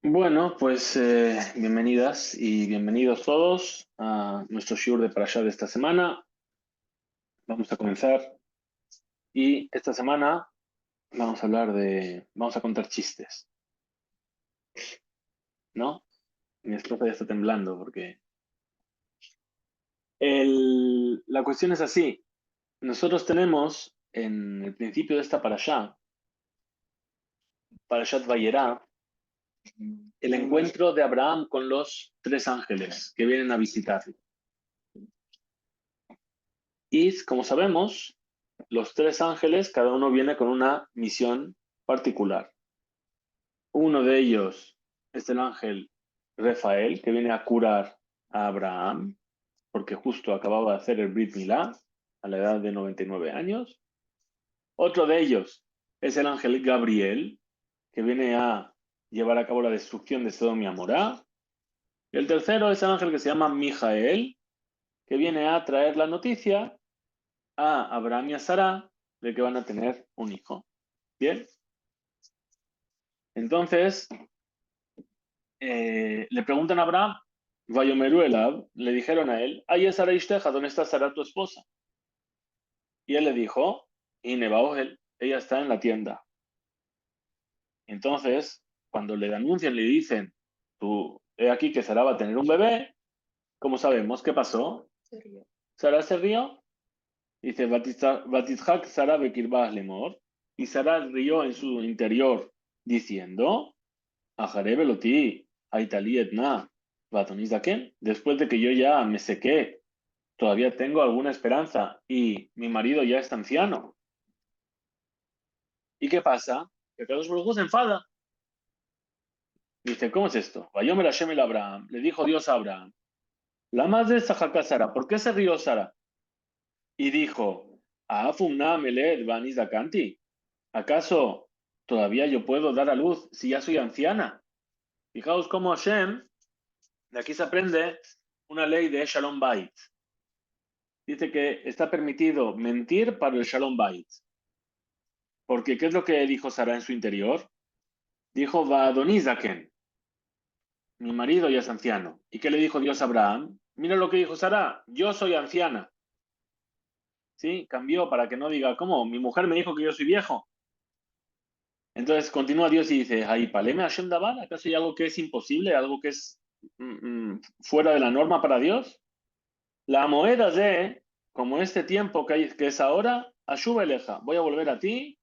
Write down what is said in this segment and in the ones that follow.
Bueno, pues bienvenidas y bienvenidos todos a nuestro shiur de Parashá de esta semana. Vamos a comenzar y esta semana vamos a contar chistes, ¿no? Mi esposa ya está temblando porque la cuestión es así. Nosotros tenemos en el principio de esta Parashá, Parashat Vayera, el encuentro de Abraham con los tres ángeles que vienen a visitarlo. Y como sabemos, los tres ángeles, cada uno viene con una misión particular. Uno de ellos es el ángel Rafael, que viene a curar a Abraham, porque justo acababa de hacer el Brit Milá a la edad de 99 años. Otro de ellos es el ángel Gabriel, que viene a llevar a cabo la destrucción de Sodom y Amorá. Y el tercero es el ángel que se llama Mijael, que viene a traer la noticia a Abraham y a Sara de que van a tener un hijo. Bien, entonces le preguntan a Abraham, Vayomeru Elab, le dijeron a él, ahí es Sara Ishteja, ¿dónde está Sara tu esposa? Y él le dijo, y él, ella está en la tienda. Entonces, cuando le anuncian, le dicen, tú, he aquí que Sara va a tener un bebé, ¿cómo sabemos qué pasó? Sara se rió, dice, Batizhak Sara Bekirbah Lemor, y Sara rió en su interior, diciendo, Ajaré Beloti, Aitali Etna, Batonizaken, después de que yo ya me sequé, todavía tengo alguna esperanza y mi marido ya está anciano. ¿Y qué pasa? Que Kadosh Baruj Hu se enfada. Dice, ¿cómo es esto? Vayomer Hashem el Abraham, le dijo Dios a Abraham, la más de Sajaká Sara, ¿por qué se rió Sara? Y dijo, Afumna Meled Banizakanti, ¿acaso todavía yo puedo dar a luz si ya soy anciana? Fijaos cómo Hashem, de aquí se aprende una ley de Shalom Bait. Dice que está permitido mentir para el Shalom Bait. Porque, ¿qué es lo que dijo Sara en su interior? Dijo, Vadonizaken, mi marido ya es anciano. ¿Y qué le dijo Dios a Abraham? Mira lo que dijo Sara, yo soy anciana. ¿Sí? Cambió para que no diga, ¿cómo? Mi mujer me dijo que yo soy viejo. Entonces continúa Dios y dice, Ay, paleme Hashem Dabar, ¿acaso hay algo que es imposible, algo que es fuera de la norma para Dios? La moeda de, como este tiempo que es ahora, Ashuba Eleja, voy a volver a ti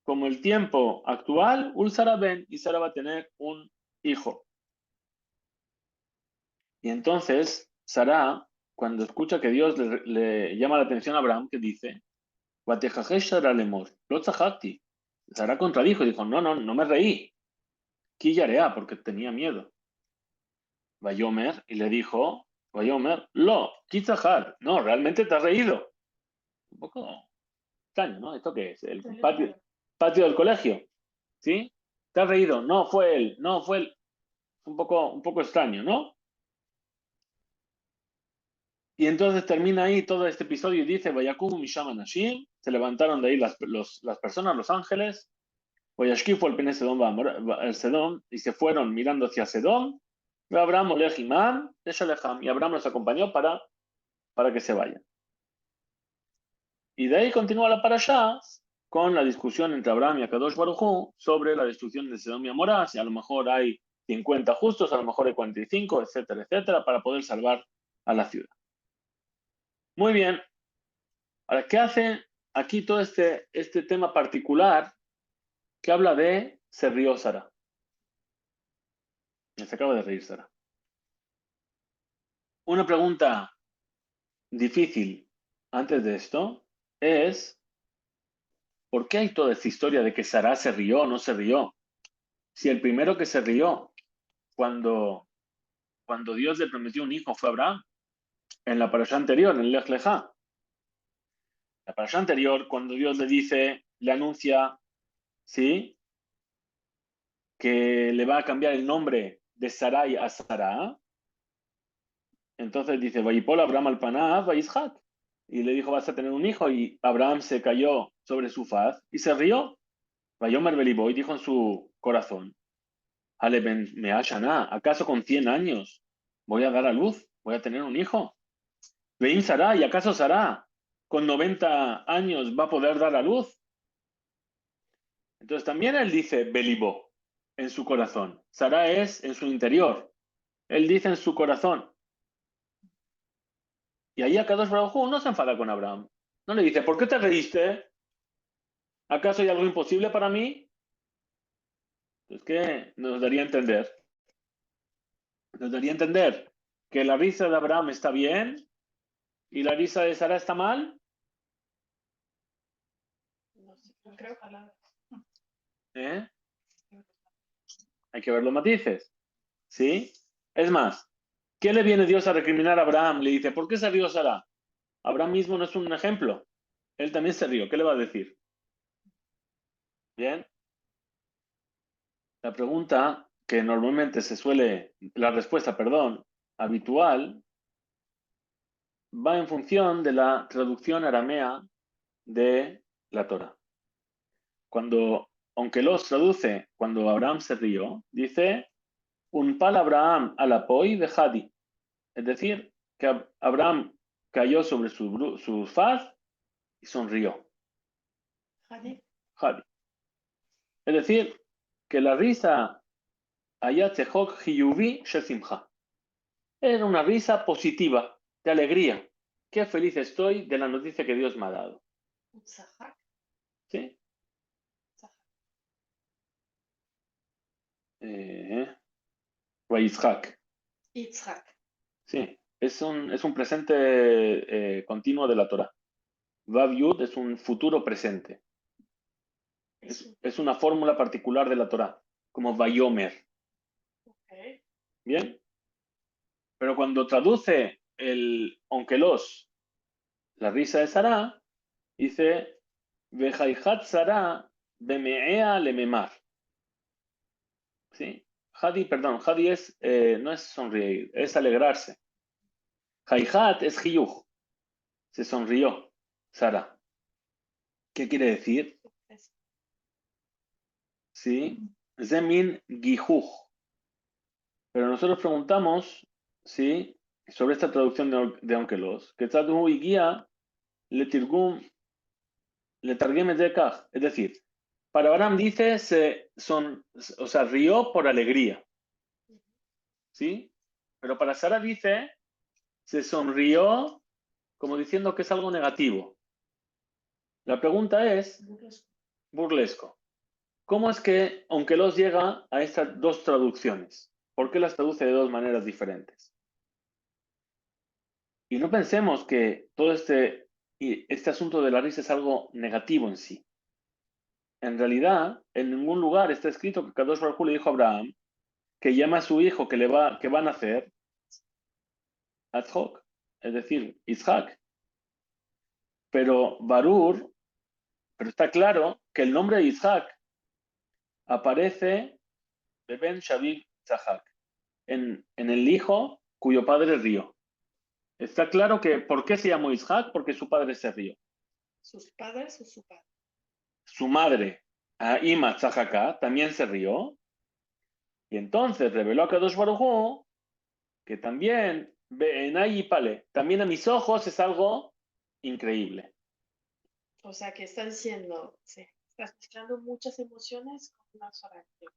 como el tiempo actual, Ulsara Ben, y Sara va a tener un hijo. Y entonces, Sara, cuando escucha que Dios le llama la atención a Abraham, que dice, Sara contradijo y dijo, no, no, no me reí. Quillarea, porque tenía miedo. Vayomer, y le dijo, Vayomer, lo, Kitzahar, no, realmente te has reído. Un poco extraño, ¿no? ¿Esto qué es? El patio del colegio, ¿sí? Te has reído, no fue él, no fue él. Un poco extraño, ¿no? Y entonces termina ahí todo este episodio y dice, Vayakum Misham Anashim, se levantaron de ahí las personas, los ángeles, Vayashkifu el Pene Sedom, el Sedom, y se fueron mirando hacia Sedom, y Abraham Olejimam, y Abraham los acompañó para que se vayan. Y de ahí continúa la parashá con la discusión entre Abraham y Akadosh Baruj Hu sobre la destrucción de Sedom y Amorá, si a lo mejor hay 50 justos, a lo mejor hay 45, etcétera, etcétera, para poder salvar a la ciudad. Muy bien. Ahora, ¿qué hace aquí todo este tema particular que habla de se rió Sara? Se acaba de reír Sara. Una pregunta difícil antes de esto es, ¿por qué hay toda esta historia de que Sara se rió o no se rió? Si el primero que se rió cuando, cuando Dios le prometió un hijo fue Abraham, en la parasha anterior, en Lech Lejá. La parasha anterior, cuando Dios le dice, le anuncia, ¿sí? Que le va a cambiar el nombre de Sarai a Sara. Entonces dice, Vayipol Abraham al Paná, Vayishat. Y le dijo, vas a tener un hijo. Y Abraham se cayó sobre su faz y se rió. Vayomer Beliboy dijo en su corazón, Ale ben meashana, ¿acaso con 100 años voy a dar a luz? ¿Voy a tener un hijo? Vein Sara, ¿y acaso Sara con 90 años va a poder dar a luz? Entonces también él dice Belibó, en su corazón. Sara es en su interior. Él dice en su corazón. Y ahí Akadosh Baruj Hu no se enfada con Abraham. No le dice, ¿por qué te reíste? ¿Acaso hay algo imposible para mí? Es que nos daría a entender. Nos daría a entender que la risa de Abraham está bien y la risa de Sara está mal. No sé, no creo que ¿Eh? Hay que ver los matices. ¿Sí? Es más, ¿qué le viene Dios a recriminar a Abraham? Le dice, ¿por qué se rió Sara? Abraham mismo no es un ejemplo. Él también se rió. ¿Qué le va a decir? Bien. La pregunta que normalmente la respuesta, perdón, habitual, va en función de la traducción aramea de la Torah. Aunque los traduce, cuando Abraham se rió, dice, un pal Abraham al apoy de Hadi. Es decir, que Abraham cayó sobre su faz y sonrió. Hadi. Hadi. Es decir, que la risa ayatzehok hiyuvi shesimcha. Era una risa positiva, de alegría. Qué feliz estoy de la noticia que Dios me ha dado. Tzahak. ¿Sí? Yitzhak. Yitzhak. Sí, es un presente continuo de la Torah. Vav Yud es un futuro presente. Es una fórmula particular de la Torah, como Vayomer. Okay. ¿Bien? Pero cuando traduce el onkelos, la risa de Sará, dice Vejaihat Sará bemeea lememar. ¿Sí? Hadi no es sonreír, es alegrarse. Haihat es hiyuj, se sonrió, Sara. ¿Qué quiere decir? ¿Sí? Zemin gijuj. Pero nosotros preguntamos, ¿sí? Sobre esta traducción de Onkelos, que Tzadhu y guía le tirgum, le targuem de kaj. Es decir, para Abraham dice, o sea, rió por alegría, ¿sí? Pero para Sara dice, se sonrió como diciendo que es algo negativo. La pregunta es, burlesco, ¿cómo es que Onkelos llega a estas dos traducciones? ¿Por qué las traduce de dos maneras diferentes? Y no pensemos que todo este asunto de la risa es algo negativo en sí. En realidad, en ningún lugar está escrito que Kadosh Baruj Hu le dijo a Abraham que llama a su hijo que va a nacer Atzhok, es decir, Isaac. Pero está claro que el nombre de Isaac aparece de Ben Shavik Tzahak, en el hijo cuyo padre rió. Está claro que ¿por qué se llamó Isaac? Porque su padre se rió. ¿Sus padres o su padre? Su madre, Ima Tzahaka, también se rió. Y entonces reveló a Kadosh Baruj Hu que también y Pale, también a mis ojos es algo increíble. O sea, que está diciendo, sí, estás mezclando muchas emociones con una sola acción.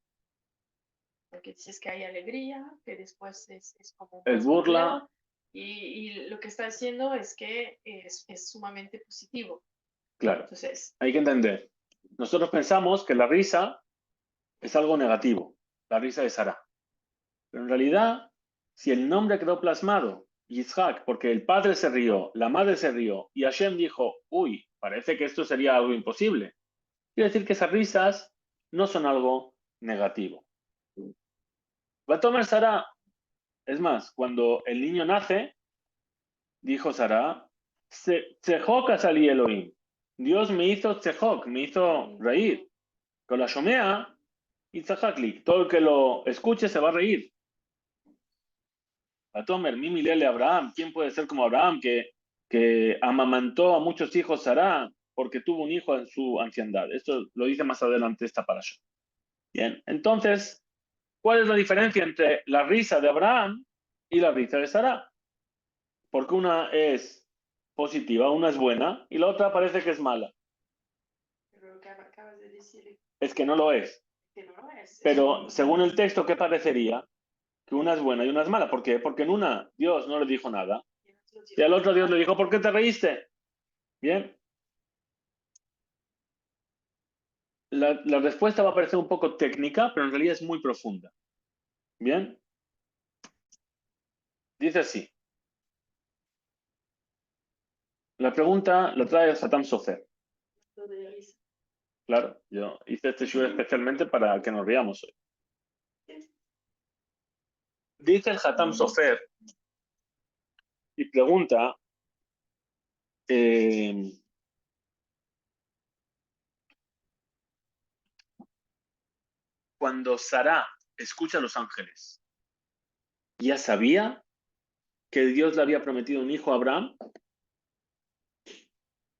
Porque dices que hay alegría, que después es como un Es burla, pastoreo, y lo que está diciendo es que es sumamente positivo. claro, Entonces, hay que entender. Nosotros pensamos que la risa es algo negativo, la risa de Sara. Pero en realidad, si el nombre quedó plasmado, Yitzhak, porque el padre se rió, la madre se rió, y Hashem dijo, uy, parece que esto sería algo imposible. Quiere decir que esas risas no son algo negativo. Va a tomar Sara, es más, cuando el niño nace, dijo Sara, Tzehok salí Elohim. Dios me hizo Tzehok, me hizo reír. Con la Shomea y Tzahakli. Todo el que lo escuche se va a reír. A Tomer, Mimi Lele Abraham. ¿Quién puede ser como Abraham que amamantó a muchos hijos Sara porque tuvo un hijo en su anciandad? Esto lo dice más adelante esta parasha. Bien, entonces ¿Cuál es la diferencia entre la risa de Abraham y la risa de Sara? Porque una es positiva, una es buena, y la otra parece que es mala. Pero lo que acabas de decir Es que no lo es. que no lo es. Pero según el texto, ¿qué parecería? Que una es buena y una es mala. ¿Por qué? Porque en una Dios no le dijo nada. Y al otro Dios le dijo, ¿por qué te reíste? Bien. La respuesta va a parecer un poco técnica, pero en realidad es muy profunda. Bien. Dice así. La pregunta la trae Hatam Sofer. Lo de risa. Claro, yo hice este show especialmente para que nos riamos hoy. Dice el Hatam Sofer y pregunta cuando Sará escucha a los ángeles, ¿ya sabía que Dios le había prometido un hijo a Abraham?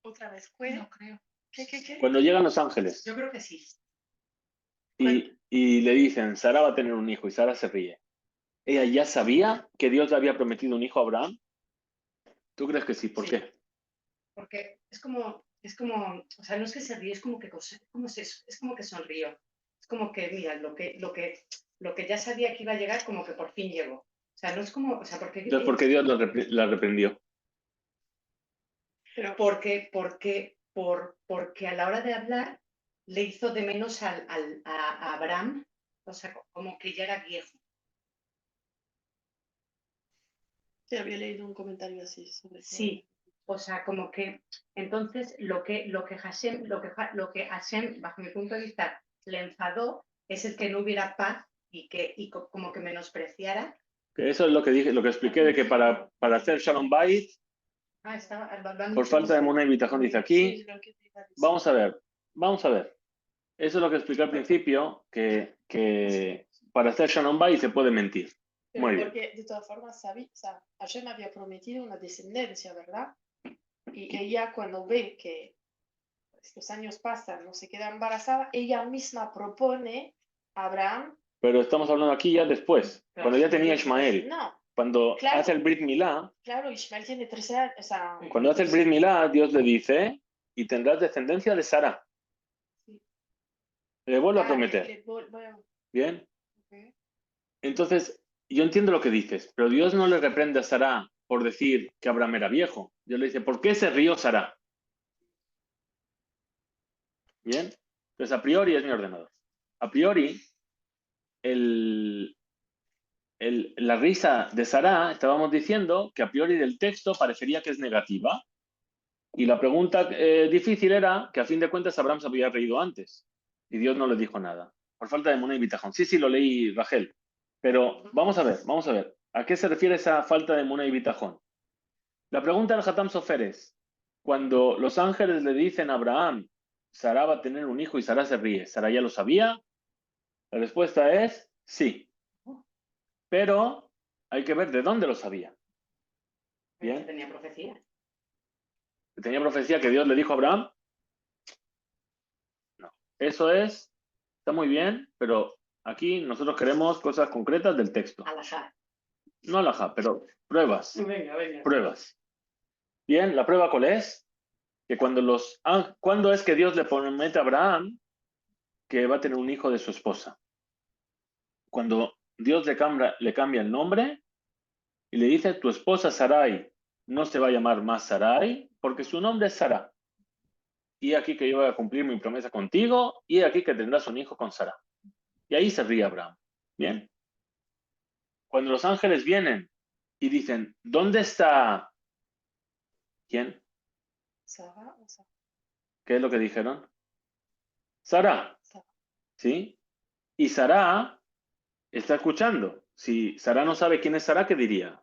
Otra vez, ¿puede? No creo. ¿Qué? Cuando llegan los ángeles Yo creo que sí. y le dicen, Sará va a tener un hijo y Sara se ríe. ¿Ella ya sabía que Dios le había prometido un hijo a Abraham? ¿Tú crees que sí? ¿Por Sí. qué? Porque es como, o sea, no es que se ríe, es como que, es como que sonrió. Es como que, mira, lo que ya sabía que iba a llegar, como que por fin llegó. O sea, no es como, o sea, Entonces, ¿por qué Dios la reprendió? Pero porque a la hora de hablar le hizo de menos a Abraham, o sea, como que ya era viejo. sí, había leído un comentario así sobre eso. Sí, o sea, como que entonces lo que Hashem, bajo mi punto de vista, le enfadó es el que no hubiera paz como que menospreciara. Que eso es lo que dije, lo que expliqué de que para hacer Shalom Bayit, Estaba hablando por falta de Muna y Bitajón, dice aquí, Sí, lo que te iba a decir. vamos a ver. Eso es lo que expliqué al principio, que para hacer Shalom Bayit se puede mentir. Pero Muy bien. porque de todas formas, o sea, Hashem había prometido una descendencia, ¿verdad? Y ella cuando ve que estos años pasan, no se queda embarazada, ella misma propone a Abraham. Pero estamos hablando aquí ya después, cuando ya tenía Ismael. No, Cuando claro, hace el Brit Milá, claro, Ismael tiene 13 años. O sea, cuando hace el Brit Milá, Dios le dice, y tendrás descendencia de Sara. sí. Le vuelve a Ah, prometer. Bien. Ok. Entonces, yo entiendo lo que dices, pero Dios no le reprende a Sara por decir que Abraham era viejo. Dios le dice, ¿por qué se rió Sara? Bien. Entonces, a priori es mi ordenador. A priori, la risa de Sara, estábamos diciendo que a priori del texto parecería que es negativa. Y la pregunta difícil era que a fin de cuentas Abraham se había reído antes. Y Dios no le dijo nada. Por falta de Muna y Bitajón. Sí, lo leí, Rachel. Pero vamos a ver. ¿A qué se refiere esa falta de Muna y Bitajón? La pregunta del Hatam Sofer es, cuando los ángeles le dicen a Abraham, Sara va a tener un hijo y Sara se ríe, ¿Sara ya lo sabía? La respuesta es sí. Pero hay que ver de dónde lo sabía. Bien. Tenía profecía. ¿Tenía profecía que Dios le dijo a Abraham? No. Eso está muy bien, pero aquí nosotros queremos cosas concretas del texto. Alajá. No alajá, pero pruebas. Venga. Pruebas. Bien, ¿la prueba cuál es? Que ¿cuándo es que Dios le promete a Abraham que va a tener un hijo de su esposa? Cuando Dios le cambia el nombre y le dice, tu esposa Sarai no se va a llamar más Sarai porque su nombre es Sara. Y aquí que yo voy a cumplir mi promesa contigo y aquí que tendrás un hijo con Sara. Y ahí se ríe Abraham. Bien. Cuando los ángeles vienen y dicen, ¿dónde está? ¿Quién? Sara o Sara. ¿Qué es lo que dijeron? Sara. Sara. ¿Sí? Y Sara está escuchando. Si Sara no sabe quién es Sara, ¿qué diría?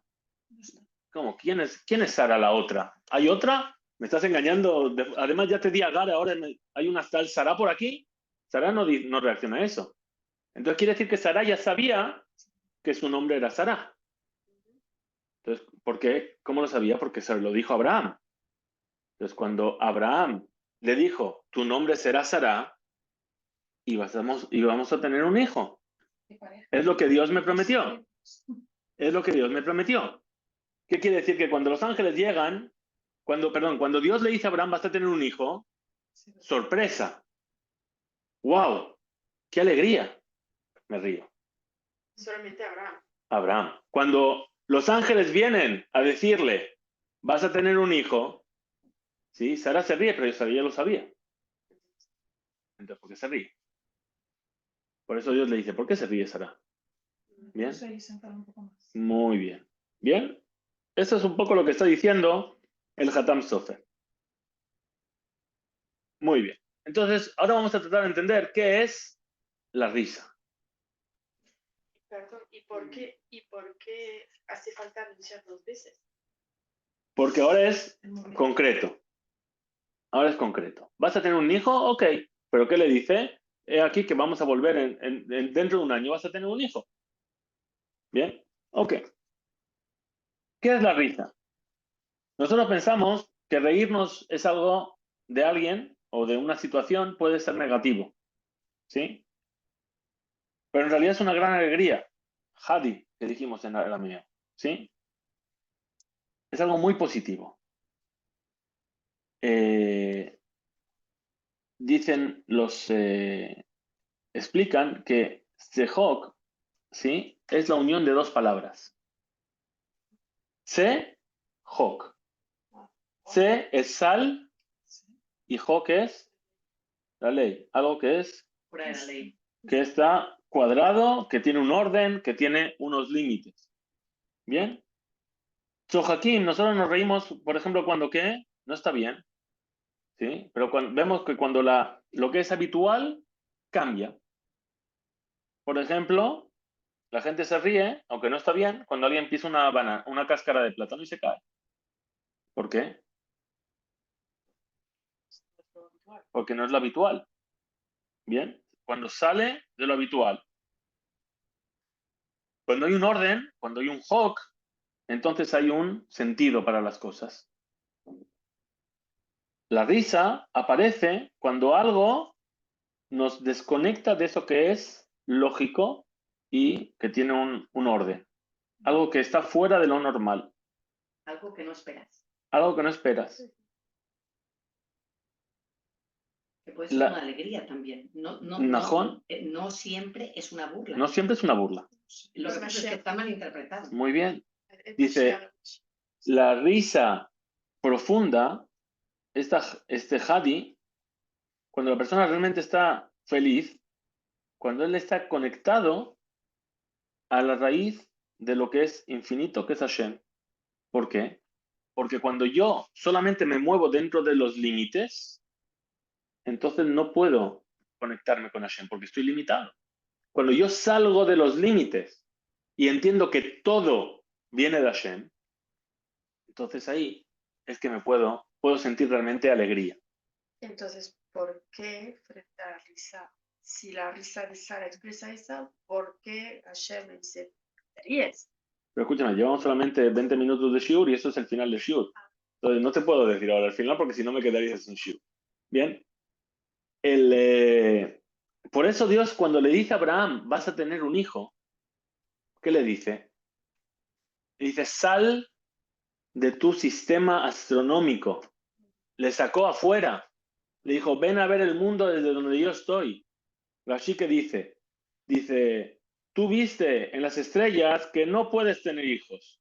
¿Cómo? ¿Quién es Sara la otra? ¿Hay otra? ¿Me estás engañando? Además ya te di Agar, ahora hay una tal Sara por aquí. Sara no reacciona a eso. Entonces quiere decir que Sara ya sabía que su nombre era Sara. Entonces, ¿por qué? ¿Cómo lo sabía? Porque se lo dijo Abraham. Entonces, cuando Abraham le dijo, tu nombre será Sara y vamos a tener un hijo. Es lo que Dios me prometió. Es lo que Dios me prometió. ¿Qué quiere decir? Que cuando los ángeles llegan, cuando Dios le dice a Abraham, vas a tener un hijo, sorpresa. ¡Wow! ¡Qué alegría! Me río. Solamente Abraham. Abraham. Cuando los ángeles vienen a decirle, vas a tener un hijo, sí, Sara se ríe, pero Sara ya lo sabía. Entonces, ¿por qué se ríe? Por eso Dios le dice, ¿por qué se ríe Sara? ¿Bien? Muy bien. ¿Bien? Eso es un poco lo que está diciendo el Hatam Sofer. Muy bien. Entonces, ahora vamos a tratar de entender qué es la risa. Perdón, ¿y por qué hace falta anunciar 2 veces? Porque ahora es concreto. Ahora es concreto. ¿Vas a tener un hijo? Ok. ¿Pero qué le dice? Aquí que vamos a volver dentro de un año. ¿Vas a tener un hijo? ¿Bien? Ok. ¿Qué es la risa? Nosotros pensamos que reírnos es algo de alguien o de una situación puede ser negativo. ¿Sí? Pero en realidad es una gran alegría. Hadi, que dijimos en la mía. ¿Sí? Es algo muy positivo. Dicen explican que Sehok, ¿sí? Es la unión de 2 palabras. Hok. Se es sal y Hok es la ley. Algo que es Fuera de la ley. que está cuadrado, que tiene un orden, que tiene unos límites. ¿Bien? Joaquín, nosotros nos reímos, por ejemplo, cuando ¿qué? No está bien. ¿Sí? Pero vemos que cuando lo que es habitual cambia. Por ejemplo, la gente se ríe, aunque no está bien, cuando alguien pisa una cáscara de plátano y se cae. ¿Por qué? Porque no es lo habitual. ¿Bien? Cuando sale de lo habitual. Cuando hay un orden, cuando hay un hok, entonces hay un sentido para las cosas. La risa aparece cuando algo nos desconecta de eso que es lógico y que tiene un orden. Algo que está fuera de lo normal. Algo que no esperas. Algo que no esperas. Que puede ser una alegría también. Najón. No siempre es una burla. No siempre es una burla. Lo que pasa es que está mal interpretado. Muy bien. Dice, la risa profunda, este Hadi, cuando la persona realmente está feliz, cuando él está conectado a la raíz de lo que es infinito, que es Hashem. ¿Por qué? Porque cuando yo solamente me muevo dentro de los límites, entonces no puedo conectarme con Hashem, porque estoy limitado. Cuando yo salgo de los límites y entiendo que todo viene de Hashem, entonces ahí es que puedo sentir realmente alegría. Entonces, ¿por qué frente a la risa? Si la risa de Sara expresa eso, ¿por qué Hashem me dice, te ríes? Pero escúchame, llevamos solamente 20 minutos de shiur y esto es el final de shiur. Entonces no te puedo decir ahora el final porque si no me quedaría sin shiur. Bien. Por eso Dios cuando le dice a Abraham, vas a tener un hijo, ¿qué le dice? Le dice, sal de tu sistema astronómico. Le sacó afuera. Le dijo, ven a ver el mundo desde donde yo estoy. Rashi que dice, tú viste en las estrellas que no puedes tener hijos.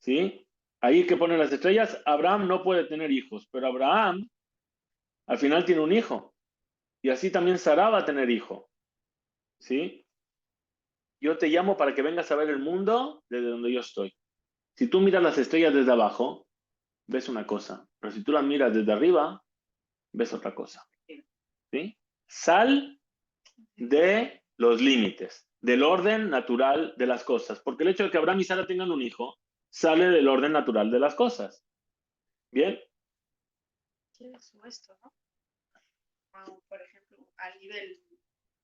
¿Sí? Ahí que ponen las estrellas, Abraham no puede tener hijos, pero Abraham al final tiene un hijo. Y así también Sara va a tener hijo. ¿Sí? Yo te llamo para que vengas a ver el mundo desde donde yo estoy. Si tú miras las estrellas desde abajo, ves una cosa. Pero si tú las miras desde arriba, ves otra cosa. ¿Sí? Sal de los límites, del orden natural de las cosas. Porque el hecho de que Abraham y Sara tengan un hijo sale del orden natural de las cosas. ¿Bien? ¿Qué es esto, no? Por ejemplo, a nivel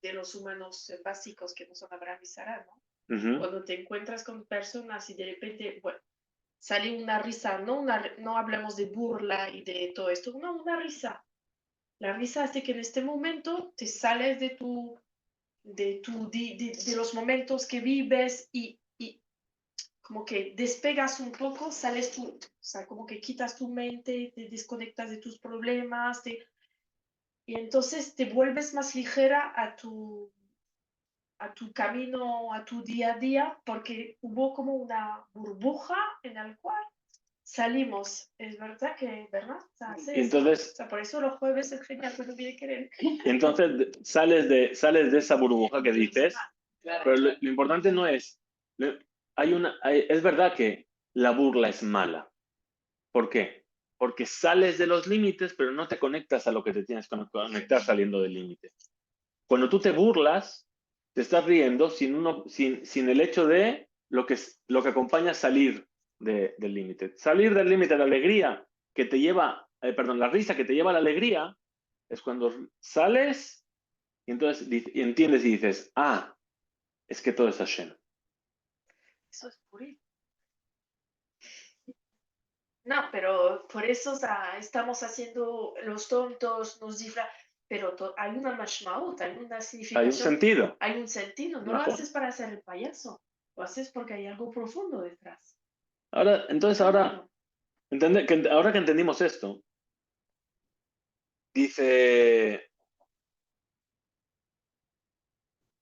de los humanos básicos que no son Abraham y Sara, ¿no? Cuando te encuentras con personas y de repente, bueno, sale una risa, no hablamos de burla y de todo esto, no, una risa. La risa hace que en este momento te sales de tu de los momentos que vives y como que despegas un poco, sales tú, o sea, como que quitas tu mente, te desconectas de tus problemas, y entonces te vuelves más ligera a tu camino, a tu día a día, porque hubo como una burbuja en la cual salimos. Es verdad que, ¿verdad? O sea, hace Y eso. O entonces, sea, por eso los jueves es genial cuando viene querer. entonces sales de esa burbuja que dices, pero lo importante no es, es verdad que la burla es mala. ¿Por qué? Porque sales de los límites, pero no te conectas a lo que te tienes que conectar saliendo del límite. Cuando tú te burlas, te estás riendo sin el hecho de lo que acompaña salir del límite. Salir del límite, la alegría que te lleva, perdón, la risa que te lleva a la alegría, es cuando sales y entonces entiendes y dices, ah, es que todo es Hashem. Eso es purito. No, pero por eso, o sea, estamos haciendo los tontos, nos disfra, pero hay una mashmaut, hay una Hay un significación, sentido. hay un sentido. No lo haces para hacer el payaso, lo haces porque hay algo profundo detrás. Entonces ahora ahora que entendimos esto, dice,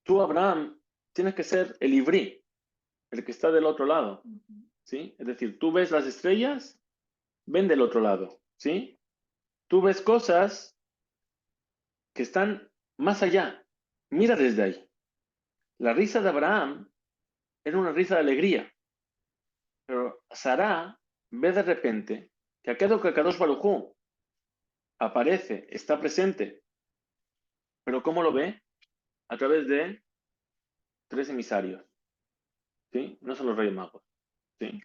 tú, Abraham, tienes que ser el Ibrí, el que está del otro lado, ¿sí? Es decir, tú ves las estrellas, ven del otro lado, ¿sí? Tú ves cosas que están más allá, mira desde ahí. La risa de Abraham era una risa de alegría, pero Sarah ve de repente que aquello que Kadosh Baruj Hu aparece, está presente, pero ¿cómo lo ve? A través de tres emisarios, ¿sí? No son los Reyes Magos, ¿sí?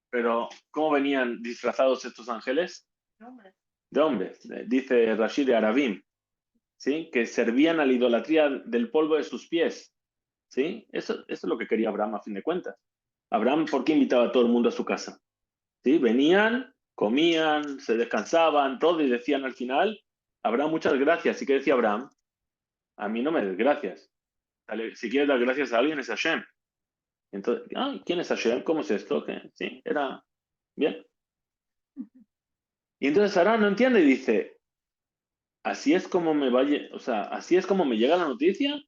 Pero ¿cómo venían disfrazados estos ángeles? De hombres. Dice Rashid de Arabim, ¿sí? Que servían a la idolatría del polvo de sus pies, ¿sí? Eso es lo que quería Abraham a fin de cuentas. Abraham, ¿por qué invitaba a todo el mundo a su casa? ¿Sí? Venían, comían, se descansaban, todo, y decían al final, Abraham, muchas gracias. ¿Y qué decía Abraham? A mí no me des gracias. Si quieres dar gracias a alguien es Hashem. Entonces, ¿quién es Hashem? ¿Cómo es esto? ¿Qué? Sí, era bien. Y entonces Sara no entiende y dice, así es como me vaya, o sea, así es como me llega la noticia.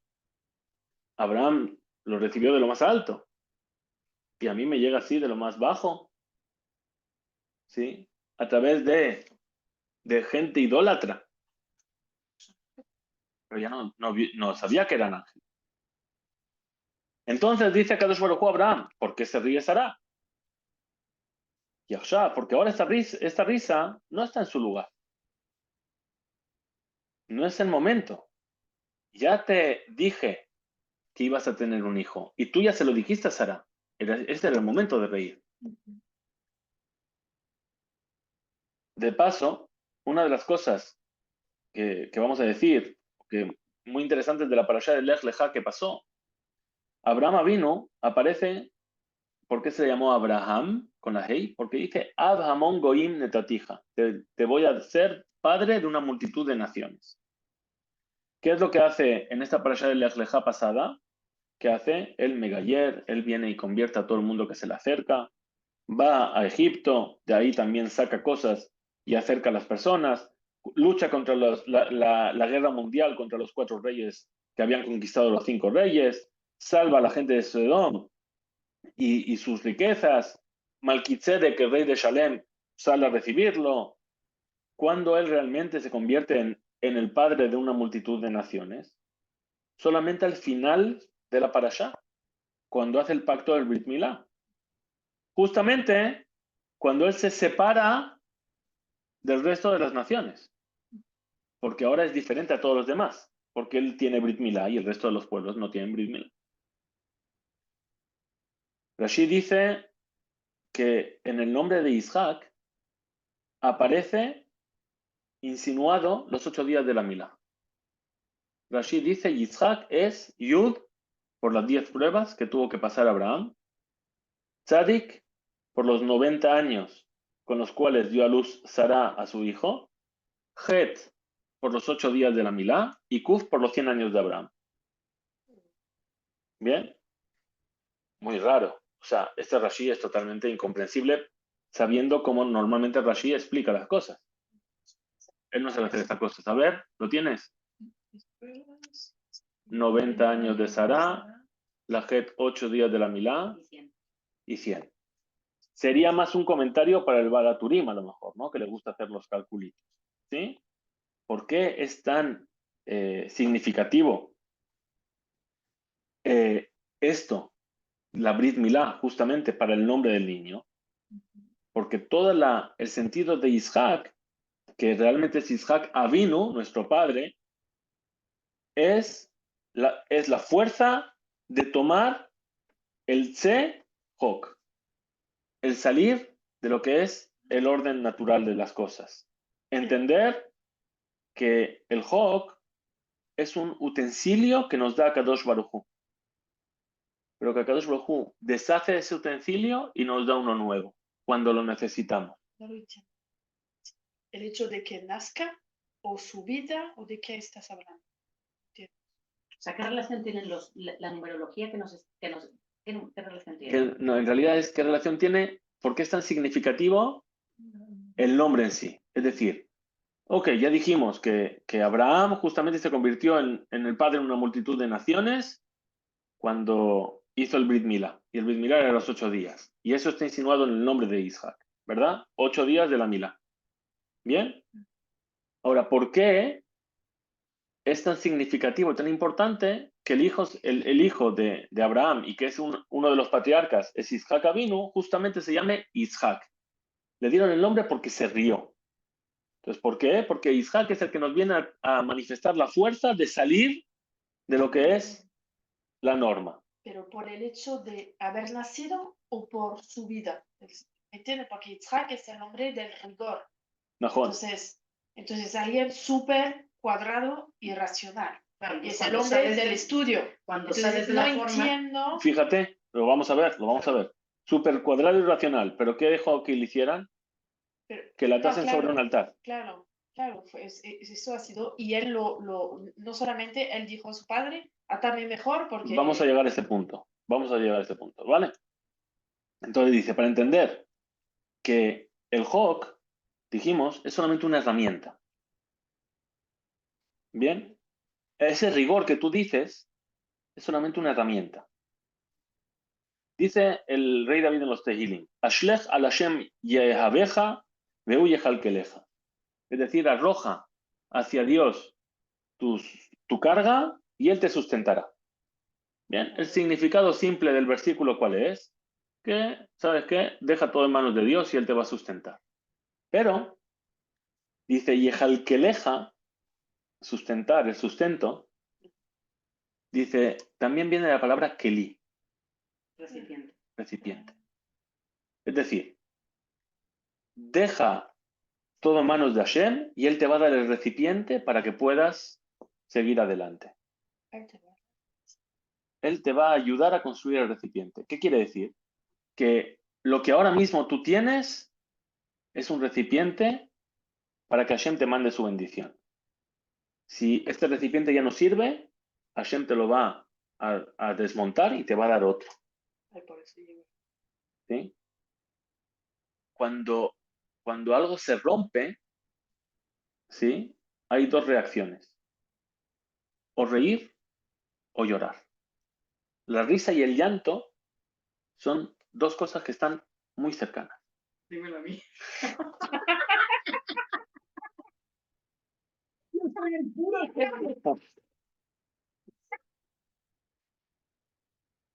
Abraham lo recibió de lo más alto y a mí me llega así de lo más bajo, ¿sí? A través de gente idólatra. Pero ya no sabía que eran ángeles. Entonces dice Kadosh Baruj Hu a Abraham, ¿por qué se ríe Sara? Y porque ahora esta risa no está en su lugar. No es el momento. Ya te dije que ibas a tener un hijo y tú ya se lo dijiste a Sara. Este era el momento de reír. De paso, una de las cosas que vamos a decir, que muy interesantes de la parashá de Lech Lechá que pasó, Abraham vino, aparece, ¿por qué se le llamó Abraham con la Hei? Porque dice, Abraham Goim Netatija, te voy a ser padre de una multitud de naciones. ¿Qué es lo que hace en esta parashá de Lech Lechá pasada? ¿Qué hace? Él Megayer, él viene y convierte a todo el mundo que se le acerca, va a Egipto, de ahí también saca cosas y acerca a las personas, lucha contra la guerra mundial contra los 4 reyes que habían conquistado los 5 reyes, salva a la gente de Sodom y sus riquezas, Malquitzedek, el rey de Shalem, sale a recibirlo, cuando él realmente se convierte en el padre de una multitud de naciones, solamente al final de la parashá, cuando hace el pacto del Brit Milá. Justamente cuando él se separa del resto de las naciones, porque ahora es diferente a todos los demás, porque él tiene Brit Milá y el resto de los pueblos no tienen Brit Milá. Rashi dice que en el nombre de Isaac aparece insinuado los 8 días de la Milá. Rashi dice Isaac es Yud por las 10 pruebas que tuvo que pasar Abraham, Tzadik por los 90 años con los cuales dio a luz Sara a su hijo, Het por los 8 días de la Milá y Kuf por los 100 años de Abraham. Bien, muy raro. O sea, este Rashi es totalmente incomprensible sabiendo cómo normalmente Rashi explica las cosas. Él no sabe hacer estas cosas. A ver, ¿lo tienes? 90 años de Sará, la Het 8 días de la Milá y 100. Sería más un comentario para el Balaturim, a lo mejor, ¿no? Que le gusta hacer los calculitos. ¿Sí? ¿Por qué es tan significativo esto, la Brit Milá, justamente para el nombre del niño? Porque todo el sentido de Isaac, que realmente es Isaac Avinu, nuestro padre, es la fuerza de tomar el Tzehok, el salir de lo que es el orden natural de las cosas. Entender que el Hok es un utensilio que nos da Kadosh Baruj Hu, pero que Kadosh Baruj Hu deshace ese utensilio y nos da uno nuevo cuando lo necesitamos. El hecho de que nazca o su vida o de qué estás hablando. O sea, ¿qué relación tiene la numerología ¿qué relación tiene? No, en realidad es qué relación tiene, por qué es tan significativo el nombre en sí. Es decir, ok, ya dijimos que Abraham justamente se convirtió en el padre de una multitud de naciones cuando hizo el Brit Milá. Y el Brit Milá era los 8 días. Y eso está insinuado en el nombre de Isaac, ¿verdad? 8 días de la Milá. ¿Bien? Ahora, ¿por qué es tan significativo, tan importante que el hijo de Abraham y que es uno de los patriarcas, es Isaac Avinu, justamente se llame Isaac? Le dieron el nombre porque se rió. Entonces, ¿por qué? Porque Isaac es el que nos viene a manifestar la fuerza de salir de lo que es la norma. Pero por el hecho de haber nacido o por su vida. ¿Me entiendes? Porque Isaac es el nombre del rigor. Najón. Entonces alguien súper cuadrado y racional. Claro, Y es el hombre del estudio. Cuando Entonces sales de no la forma, entiendo. Fíjate, lo vamos a ver. Súper cuadrado y racional. ¿Pero qué dejó que le hicieran? Que la tasen sobre un altar. Claro, eso ha sido. Y él no solamente él dijo a su padre, atame mejor porque. Vamos a llegar a este punto. ¿Vale? Entonces dice, para entender que el Hok, dijimos, es solamente una herramienta. ¿Bien? Ese rigor que tú dices es solamente una herramienta. Dice el rey David en los Tehilim, Ashlech al Hashem yehabeja veu yehalkeleja. Es decir, arroja hacia Dios tu carga y Él te sustentará. Bien, el significado simple del versículo, ¿cuál es? Que, ¿sabes qué? Deja todo en manos de Dios y Él te va a sustentar. Pero, dice yehalkeleja, sustentar, el sustento, dice, también viene la palabra keli, recipiente. Es decir, deja todo en manos de Hashem y Él te va a dar el recipiente para que puedas seguir adelante. Él te va a ayudar a construir el recipiente. ¿Qué quiere decir? Que lo que ahora mismo tú tienes es un recipiente para que Hashem te mande su bendición. Si este recipiente ya no sirve, Hashem te lo va a desmontar y te va a dar otro. ¿Sí? Cuando algo se rompe, ¿sí? Hay dos reacciones. O reír o llorar. La risa y el llanto son dos cosas que están muy cercanas. Dímelo a mí.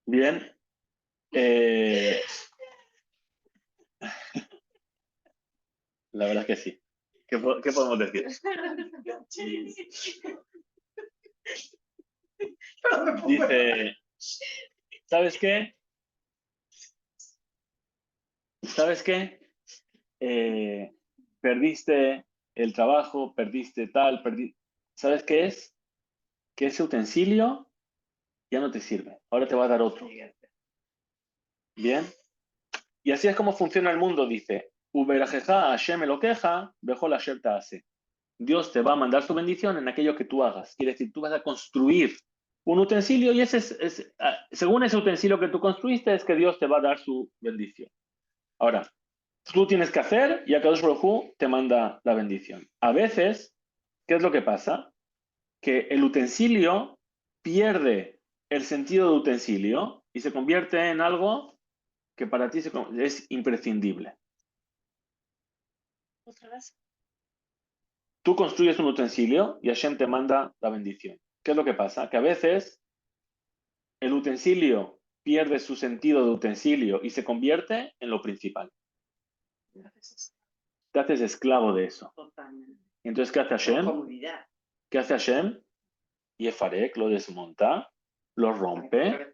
Bien. La verdad es que sí. ¿Qué podemos decir? Dice, ¿sabes qué? ¿Sabes qué? Perdiste el trabajo, perdiste tal, ¿sabes qué es? Que ese utensilio ya no te sirve. Ahora te va a dar otro. Bien. Y así es como funciona el mundo, dice. Dios te va a mandar su bendición en aquello que tú hagas. Quiere decir, tú vas a construir un utensilio y según ese utensilio que tú construiste es que Dios te va a dar su bendición. Ahora, tú tienes que hacer y Akadosh Baruj Hu te manda la bendición. A veces, ¿qué es lo que pasa? Que el utensilio pierde el sentido de utensilio y se convierte en algo que para ti es imprescindible. Otra vez. Tú construyes un utensilio y Hashem te manda la bendición. ¿Qué es lo que pasa? Que a veces el utensilio pierde su sentido de utensilio y se convierte en lo principal. Te haces esclavo de eso. Totalmente. Entonces, ¿qué hace Por Hashem? comodidad. ¿Qué hace Hashem? Yefarek lo desmonta, lo rompe,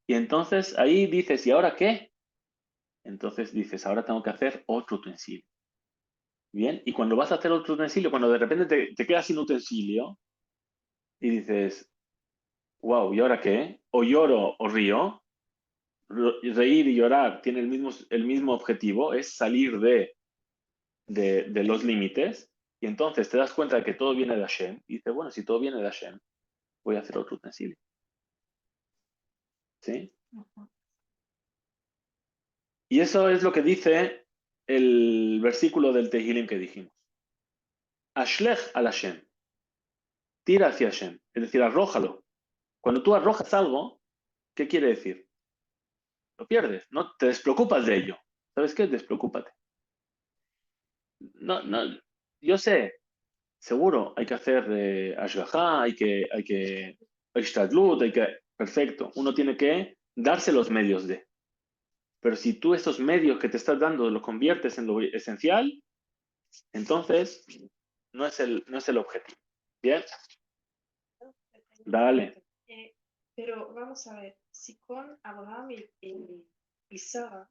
y entonces ahí dices, ¿y ahora qué? Entonces dices, ahora tengo que hacer otro utensilio. Bien, y cuando vas a hacer otro utensilio, cuando de repente te quedas sin utensilio, y dices, wow, ¿y ahora qué? O lloro o río. Reír y llorar tiene el mismo objetivo, es salir de los límites, y entonces te das cuenta de que todo viene de Hashem, y dices, bueno, si todo viene de Hashem, voy a hacer otro utensilio. ¿Sí? Y eso es lo que dice el versículo del Tehilim que dijimos. Ashlech al Hashem. Tira hacia Hashem. Es decir, arrójalo. Cuando tú arrojas algo, ¿qué quiere decir? Lo pierdes. No te despreocupas de ello. ¿Sabes qué? Despreocúpate. No, yo sé, seguro, hay que hacer ashgajá, hay que ishtadlut, perfecto. Uno tiene que darse los medios de. Pero si tú estos medios que te estás dando los conviertes en lo esencial, entonces no es el objetivo. ¿Bien? Dale. Pero vamos a ver, si con Abraham y Sara,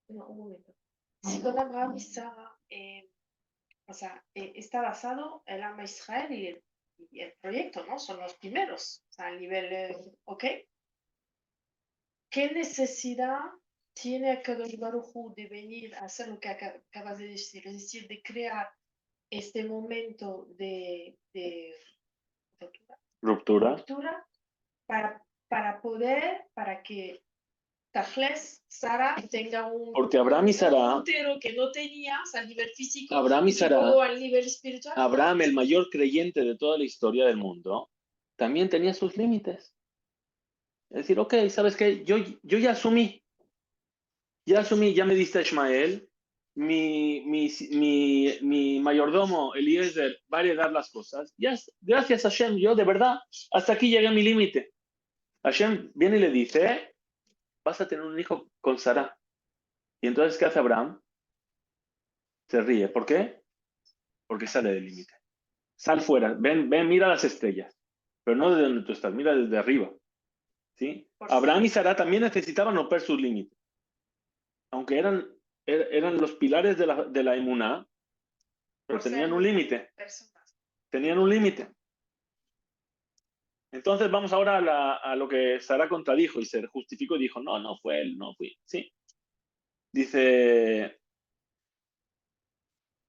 no, un momento, si con Abraham y Sara, o sea, está basado el Ama Israel y el proyecto, ¿no? Son los primeros, o sea, a nivel, ¿ok? ¿Qué necesidad tiene Kadosh Baruj Hu de venir a hacer lo que acabas de decir, es decir, de crear este momento de Ruptura. para que Tajles, Sara, tenga Porque Abraham y Sara, útero que no tenías a nivel físico, Abraham y Sara, luego al nivel espiritual. Abraham, el mayor creyente de toda la historia del mundo, también tenía sus límites. Es decir, ok, ¿sabes qué? Yo ya asumí, ya me diste a Ishmael, mi mayordomo Eliezer va a heredar las cosas. Ya, gracias a Hashem, yo de verdad, hasta aquí llegué a mi límite. Hashem viene y le dice, vas a tener un hijo con Sara. Y entonces, ¿qué hace Abraham? Se ríe. ¿Por qué? Porque sale del límite. Sal fuera, ven, mira las estrellas. Pero no desde donde tú estás, mira desde arriba. ¿Sí? Abraham y Sara también necesitaban romper sus límites. Aunque eran los pilares de la emuná, pero tenían un límite. Tenían un límite. Entonces vamos ahora a lo que Sara contradijo y se justificó y dijo, no fue él, no fui. Sí. Dice,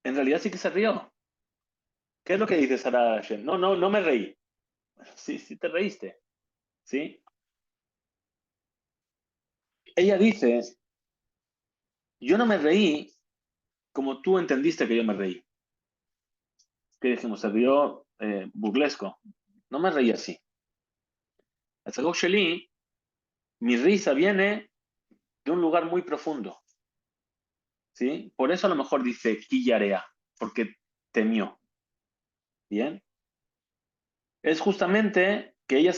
en realidad sí que se rió. ¿Qué es lo que dice Sara? No me reí. Bueno, sí te reíste. ¿Sí? Ella dice, yo no me reí como tú entendiste que yo me reí. Que dijimos, se rió burlesco. No me reí así. Según Sheli, mi risa viene de un lugar muy profundo. ¿Sí? Por eso a lo mejor dice Quillarea, porque temió. ¿Bien? Es justamente que ella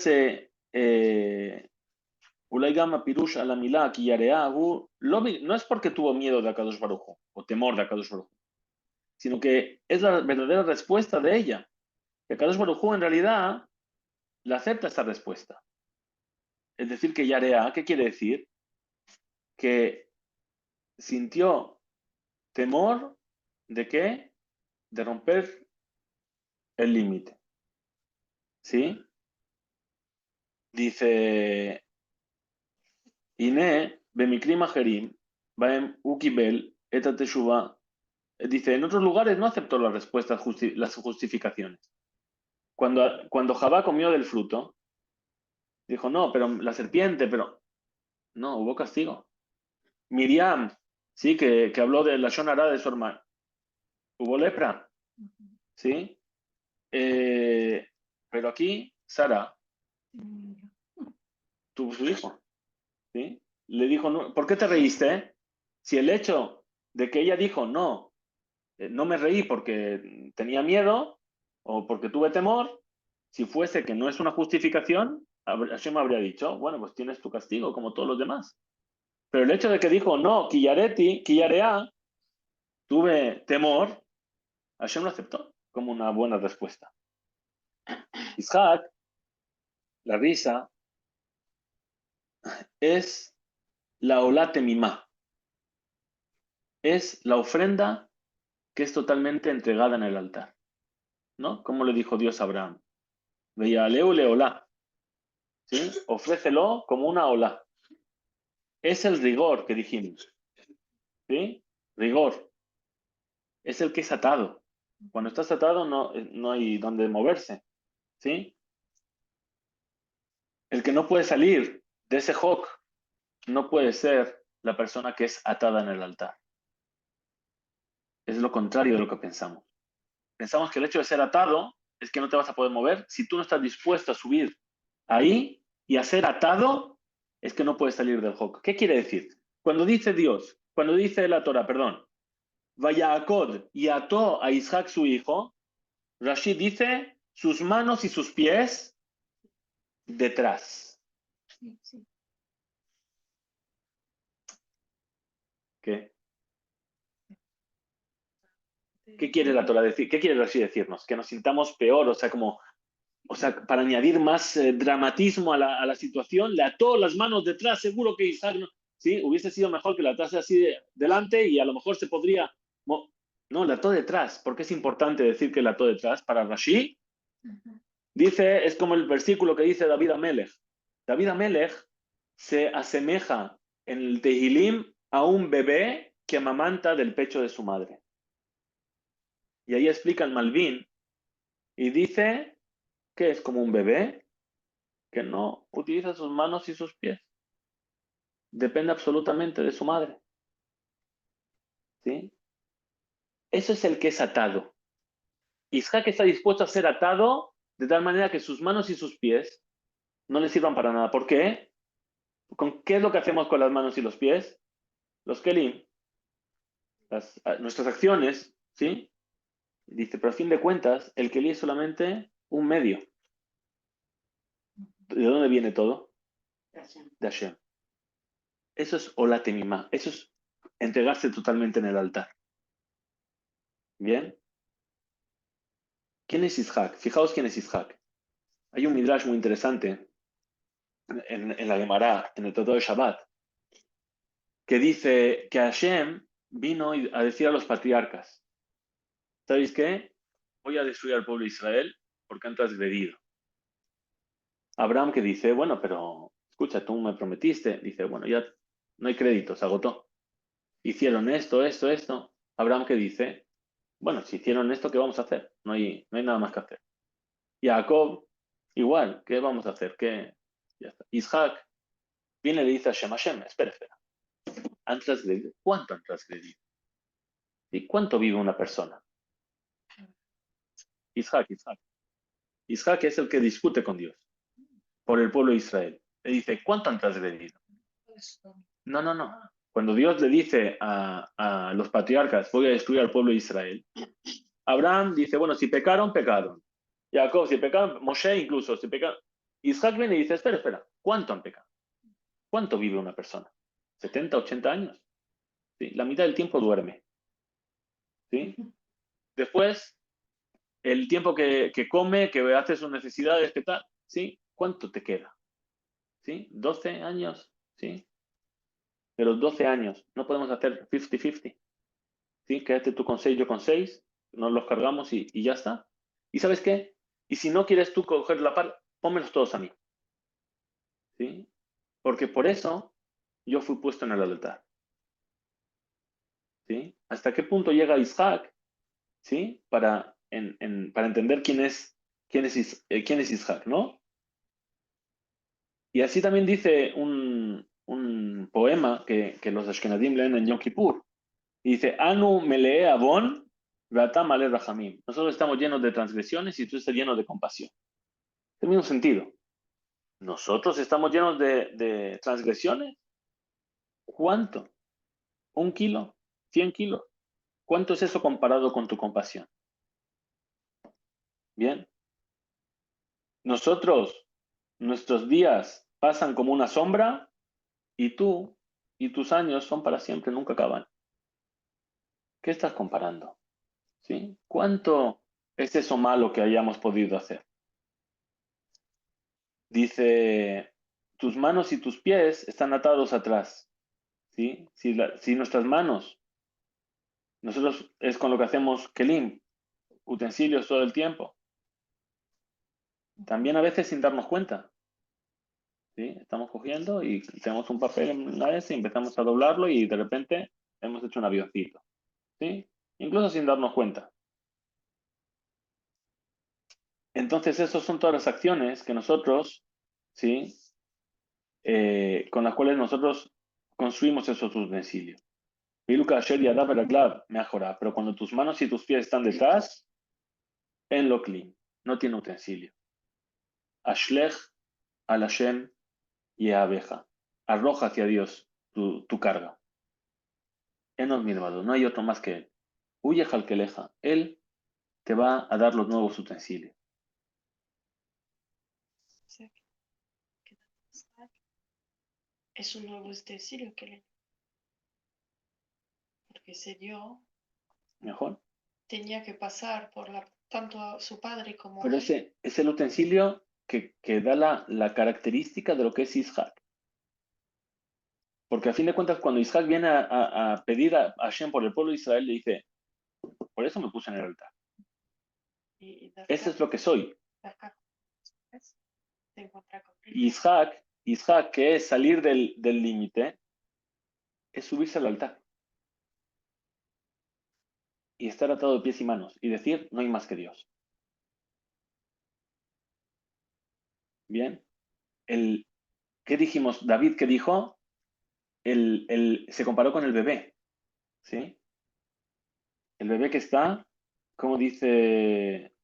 Ulaigama Pirush a la Milá, Quillarea, no es porque tuvo miedo de Akadosh Baruj Hu, o temor de Akadosh Baruj Hu, sino que es la verdadera respuesta de ella. Que Akadosh Baruj Hu en realidad la acepta esta respuesta. Es decir, que Yarea, ¿qué quiere decir? Que sintió temor de qué? De romper el límite. ¿Sí? Dice, Ine, Bemikrim Ajerim, Baem Ukibel, Eta Teshuva. Dice, en otros lugares no aceptó las respuestas, las justificaciones. Cuando Jabá comió del fruto, dijo, no, pero la serpiente, pero no, hubo castigo. Miriam, sí, que habló de la Shonara de su hermano, hubo lepra, ¿sí? Pero aquí, Sara tuvo su hijo, ¿sí? Le dijo, no, ¿por qué te reíste? Si el hecho de que ella dijo, no, no me reí porque tenía miedo o porque tuve temor, si fuese que no es una justificación, Hashem habría dicho, bueno, pues tienes tu castigo como todos los demás. Pero el hecho de que dijo, no, quillarea, tuve temor, Hashem lo aceptó como una buena respuesta. Isaac, la risa, es la olate mimá, es la ofrenda que es totalmente entregada en el altar, ¿no? Como le dijo Dios a Abraham, veía leo leolá, ¿sí? Ofrécelo como una olá. Es el rigor que dijimos, ¿sí? Rigor. Es el que es atado. Cuando estás atado no hay donde moverse, ¿sí? El que no puede salir de ese hok no puede ser la persona que es atada en el altar. Es lo contrario de lo que pensamos. Pensamos que el hecho de ser atado es que no te vas a poder mover. Si tú no estás dispuesto a subir ahí y a ser atado, es que no puedes salir del hok. ¿Qué quiere decir? Cuando dice Dios, cuando dice la Torah, perdón, Vayaakod y ató a Isaac su hijo, Rashid dice sus manos y sus pies detrás. Sí, sí. ¿Qué? ¿Qué quiere la Torah decir? ¿Qué quiere Rashid decirnos? Que nos sintamos peor, o sea, para añadir más dramatismo a la situación, le ató las manos detrás, seguro que Isaac, ¿sí? Hubiese sido mejor que la atase así delante y a lo mejor se podría... No, la ató detrás. ¿Por qué es importante decir que la ató detrás? Para Rashid, dice, es como el versículo que dice David Amelech. David Amelech se asemeja en el Tehilim a un bebé que amamanta del pecho de su madre. Y ahí explica el Malvin y dice que es como un bebé que no utiliza sus manos y sus pies. Depende absolutamente de su madre. ¿Sí? Eso es el que es atado. Isaac está dispuesto a ser atado de tal manera que sus manos y sus pies no le sirvan para nada. ¿Por qué? ¿Qué es lo que hacemos con las manos y los pies? Los kelim, nuestras acciones, ¿sí? Dice, pero a fin de cuentas, el keli es solamente un medio. ¿De dónde viene todo? De Hashem. Eso es olatemimá, eso es entregarse totalmente en el altar. ¿Bien? ¿Quién es Isaac? Fijaos quién es Isaac. Hay un midrash muy interesante en la Gemara, en el Tratado de Shabbat, que dice que Hashem vino a decir a los patriarcas, ¿sabéis qué? Voy a destruir al pueblo de Israel porque han transgredido. Abraham que dice, bueno, pero escucha, tú me prometiste. Dice, bueno, ya no hay crédito, se agotó. Hicieron esto. Abraham que dice, bueno, si hicieron esto, ¿qué vamos a hacer? No hay nada más que hacer. Y Jacob, igual, ¿qué vamos a hacer? ¿Qué? Ya está. Isaac viene y le dice a Hashem, espera. ¿Han transgredido? ¿Cuánto han transgredido? ¿Y cuánto vive una persona? Isaac. Isaac es el que discute con Dios por el pueblo de Israel. Le dice, ¿cuánto han transgredido? No. Cuando Dios le dice a los patriarcas, voy a destruir al pueblo de Israel, Abraham dice, bueno, si pecaron, pecaron. Jacob, si pecaron, Moshe incluso, si pecaron. Isaac viene y dice, espera, ¿cuánto han pecado? ¿Cuánto vive una persona? ¿70, 80 años? ¿Sí? La mitad del tiempo duerme. ¿Sí? Después, el tiempo que come, que hace sus necesidades, ¿qué tal? ¿Sí? ¿Cuánto te queda? ¿Sí? ¿12 años? ¿Sí? De los 12 años, no podemos hacer 50-50. ¿Sí? Quédate tú con 6, yo con 6, nos los cargamos y ya está. ¿Y sabes qué? Y si no quieres tú coger la par, pónmelos todos a mí. ¿Sí? Porque por eso yo fui puesto en el altar. ¿Sí? ¿Hasta qué punto llega Isaac? ¿Sí? Para entender quién es quién es Isaac, ¿no? Y así también dice un poema que los Ashkenazim leen en Yom Kippur. Y dice, Anu melee avon, ve'ata male rachamim. Nosotros estamos llenos de transgresiones y tú estás lleno de compasión. En el mismo sentido. Nosotros estamos llenos de transgresiones. ¿Cuánto? ¿1 kilo? ¿100 kilos? ¿Cuánto es eso comparado con tu compasión? Bien. Nosotros, nuestros días pasan como una sombra y tú y tus años son para siempre, nunca acaban. ¿Qué estás comparando? ¿Sí? ¿Cuánto es eso malo que hayamos podido hacer? Dice, tus manos y tus pies están atados atrás. ¿Sí? Si nuestras manos, nosotros es con lo que hacemos kelim, utensilios todo el tiempo, también a veces sin darnos cuenta. ¿Sí? Estamos cogiendo y tenemos un papel en la S y empezamos a doblarlo y de repente hemos hecho un avioncito. ¿Sí? Incluso sin darnos cuenta. Entonces, esas son todas las acciones que nosotros, ¿sí? Con las cuales nosotros construimos esos utensilios. Mejora, pero cuando tus manos y tus pies están detrás, en lo clean, no tiene utensilio. Ashlech al Hashem y a abeja. Arroja hacia Dios tu carga. Enos mirmado, no hay otro más que él. Huye jalqueleja, él te va a dar los nuevos utensilios. O sea, que es un nuevo utensilio que le, porque se dio, ¿Mejor? tenía que pasar por tanto a su padre como Pero a él. ese es el utensilio que da la característica de lo que es Isaac. Porque a fin de cuentas, cuando Isaac viene a pedir a Hashem por el pueblo de Israel, le dice, por eso me puse en el altar. Y Ese es lo que soy. se encuentra con él. Isaac, que es salir del límite, es subirse al altar. Y estar atado de pies y manos. Y decir, no hay más que Dios. Bien. ¿Qué dijimos? David, ¿qué dijo? Se comparó con el bebé. ¿Sí? El bebé que está, ¿cómo dice,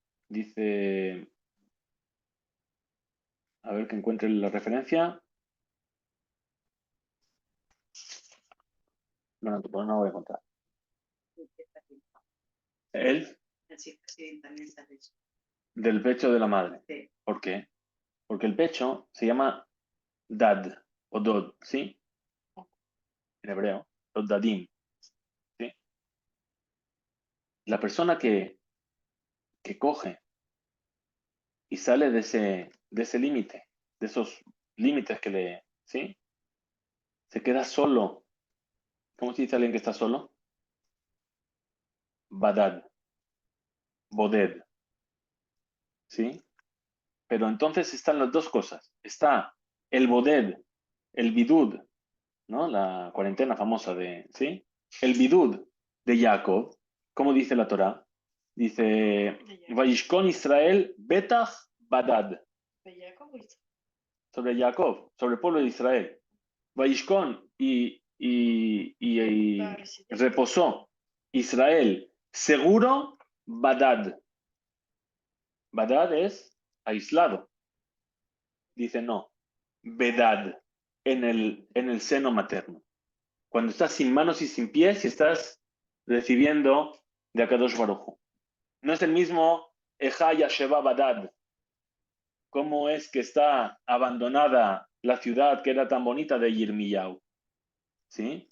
a ver que encuentre la referencia. No voy a encontrar. Él, Sí, también está eso. del pecho de la madre. Sí. ¿Por qué? Porque el pecho se llama dad o dod, ¿sí? En hebreo, los dadim, ¿sí? La persona que coge y sale de ese límite, de esos límites ¿sí? Se queda solo. ¿Cómo se dice alguien que está solo? Badad, boded, ¿sí? Pero entonces están las dos cosas. Está el boded, el bidud, ¿no? La cuarentena famosa ¿sí? El bidud de Jacob, ¿cómo dice la Torá? Dice, Vayishkon Israel betach badad. Sobre Jacob, sobre el pueblo de Israel. Vayishkon y reposó Israel seguro badad. Badad es aislado. Dice no, bedad, en el seno materno. Cuando estás sin manos y sin pies y estás recibiendo de Akadosh Baruj Hu. No es el mismo Eja Yasheva Badad. ¿Cómo es que está abandonada la ciudad que era tan bonita de Yirmiyahu? ¿Sí?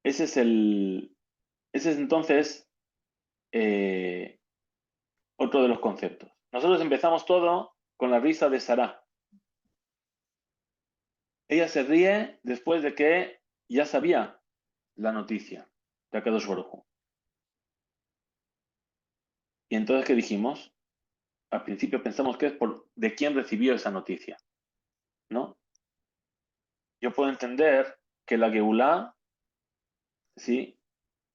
Ese es entonces otro de los conceptos. Nosotros empezamos todo con la risa de Sarah. Ella se ríe después de que ya sabía la noticia de Akadosh Baruj Hu. Y entonces, ¿qué dijimos? Al principio pensamos que es de quién recibió esa noticia, ¿no? Yo puedo entender que la Geulá, ¿sí?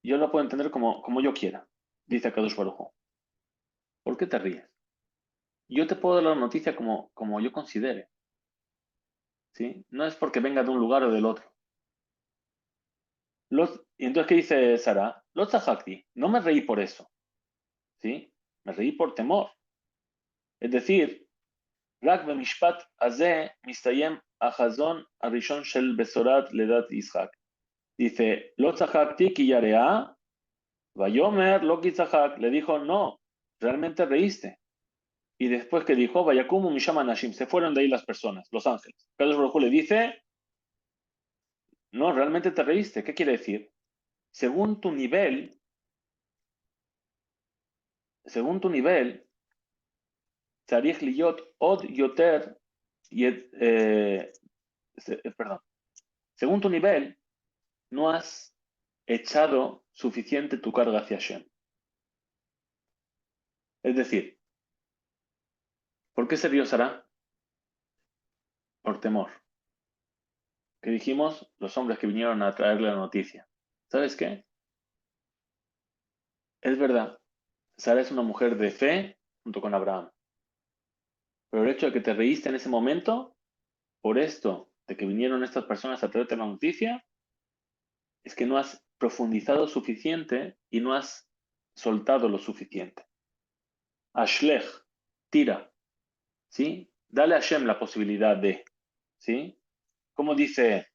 Yo la puedo entender como yo quiera, dice Akadosh Baruj Hu. ¿Por qué te ríes? Yo te puedo dar la noticia como yo considere, ¿sí? No es porque venga de un lugar o del otro. Y entonces, ¿qué dice Sara? Lo tzahakti, no me reí por eso, ¿sí? Me reí por temor. Es decir, רק במשפט הזה מסתיים החזון הראשון של בשורת לידת יצחק. Dice, לא צחקתי כי יראה, ויאמר לא כי צחק. Le dijo, no, realmente reíste. Y después que dijo, Vayakumu Misham Anashim, se fueron de ahí las personas, los ángeles. Kadosh Baruj Hu le dice, no, realmente te reíste. ¿Qué quiere decir? Según tu nivel, Tzarich liyot od yoter, perdón, según tu nivel, no has echado suficiente tu carga hacia Hashem. Es decir, ¿por qué se rió Sara? Por temor. Que dijimos los hombres que vinieron a traerle la noticia. ¿Sabes qué? Es verdad, Sara es una mujer de fe junto con Abraham. Pero el hecho de que te reíste en ese momento, por esto de que vinieron estas personas a traerte la noticia, es que no has profundizado suficiente y no has soltado lo suficiente. Ashlech, tira, ¿sí? Dale a Hashem la posibilidad de, ¿sí? Como dice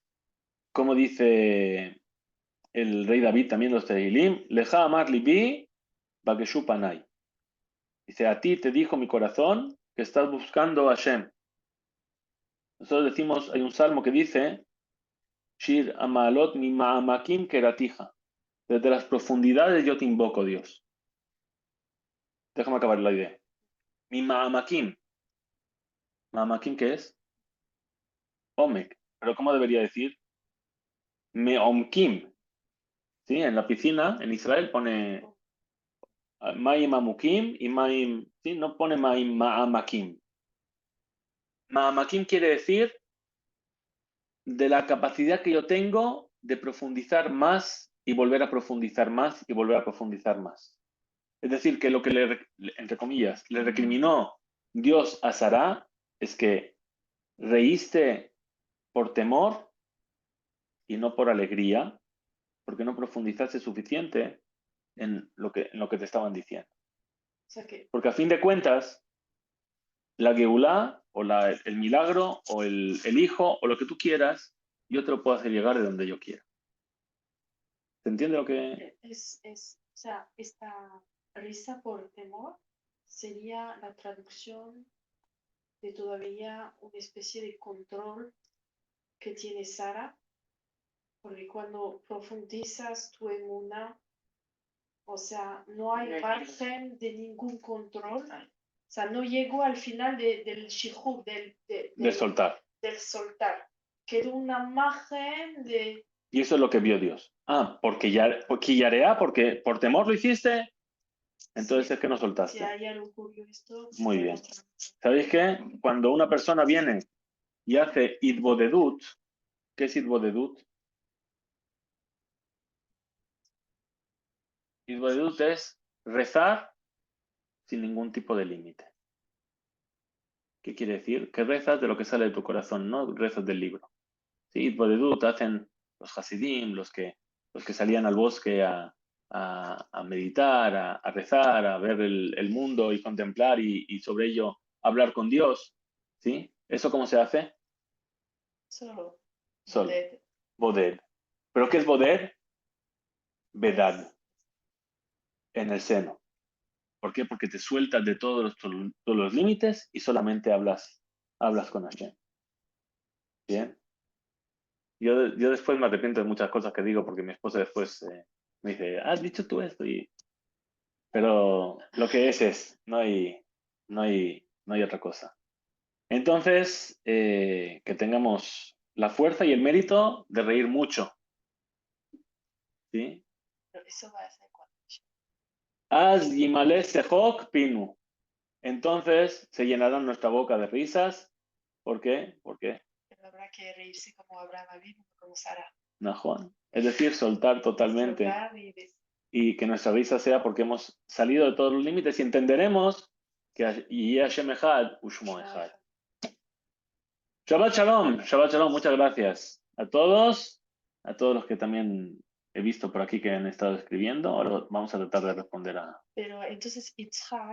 el rey David también los Tehilim, Leja amar libi, bageshu panay. Dice, a ti te dijo mi corazón que estás buscando a Hashem. Nosotros decimos, hay un salmo que dice, Shir amalot mi ma'amakim keratija. Desde las profundidades yo te invoco, Dios. Déjame acabar la idea. Mi ma'amakim. ¿Ma'amakim qué es? Omek. Pero ¿cómo debería decir? Me'omkim. ¿Sí? En la piscina, en Israel, pone Ma'im amukim y Ma'im... ¿Sí? No pone Ma'im ma'amakim. Ma'amakim quiere decir de la capacidad que yo tengo de profundizar más y volver a profundizar más y volver a profundizar más. Es decir, que lo que entre comillas, le recriminó Dios a Sará es que reíste por temor y no por alegría, porque no profundizaste suficiente en lo que te estaban diciendo. O sea que, Porque a fin de cuentas, la Geulá o el milagro o el hijo o lo que tú quieras, yo te lo puedo hacer llegar de donde yo quiera. ¿Se entiende lo que...? o sea, esta risa por temor sería la traducción de todavía una especie de control que tiene Sara, porque cuando profundizas tu emuna, o sea, no hay margen de ningún control, o sea, no llegó al final del shihur, De soltar. del soltar, quedó una margen de... Y eso es lo que vio Dios. Porque Yarea, porque por temor lo hiciste, entonces Sí, es que no si soltaste. a ella le ocurrió esto, Muy bien. ¿Sabéis qué? Cuando una persona viene y hace idbodedut, ¿qué es idbodedut? Idbodedut es rezar sin ningún tipo de límite. ¿Qué quiere decir? Que rezas de lo que sale de tu corazón, no rezas del libro. Sí, idbodedut hacen los hasidim, los que salían al bosque a meditar, a rezar, a ver el mundo y contemplar y sobre ello hablar con Dios. ¿Sí? ¿Eso cómo se hace? Solo. Solo. Boded. ¿Pero qué es boded? Vedad. En el seno. ¿Por qué? Porque te sueltas de todos los límites y solamente hablas con Hashem. ¿Bien? Yo después me arrepiento de muchas cosas que digo porque mi esposa después me dice, has dicho tú esto. Pero lo que es, no hay otra cosa. Entonces, que tengamos la fuerza y el mérito de reír mucho. ¿Sí? Pero eso va a ser cuando... Az yimale sehok pinu. Entonces se llenará nuestra boca de risas. ¿Por qué? Porque Pero habrá que reírse como Abraham vino, como Sara. Najón. Es decir, soltar totalmente. Soltar y y que nuestra risa sea porque hemos salido de todos los límites y entenderemos que Yeh Hashem Echad Ushmo Echad. Shabbat Shalom, muchas gracias a todos los que también he visto por aquí que han estado escribiendo. Ahora vamos a tratar de responder a... Pero entonces Itzhak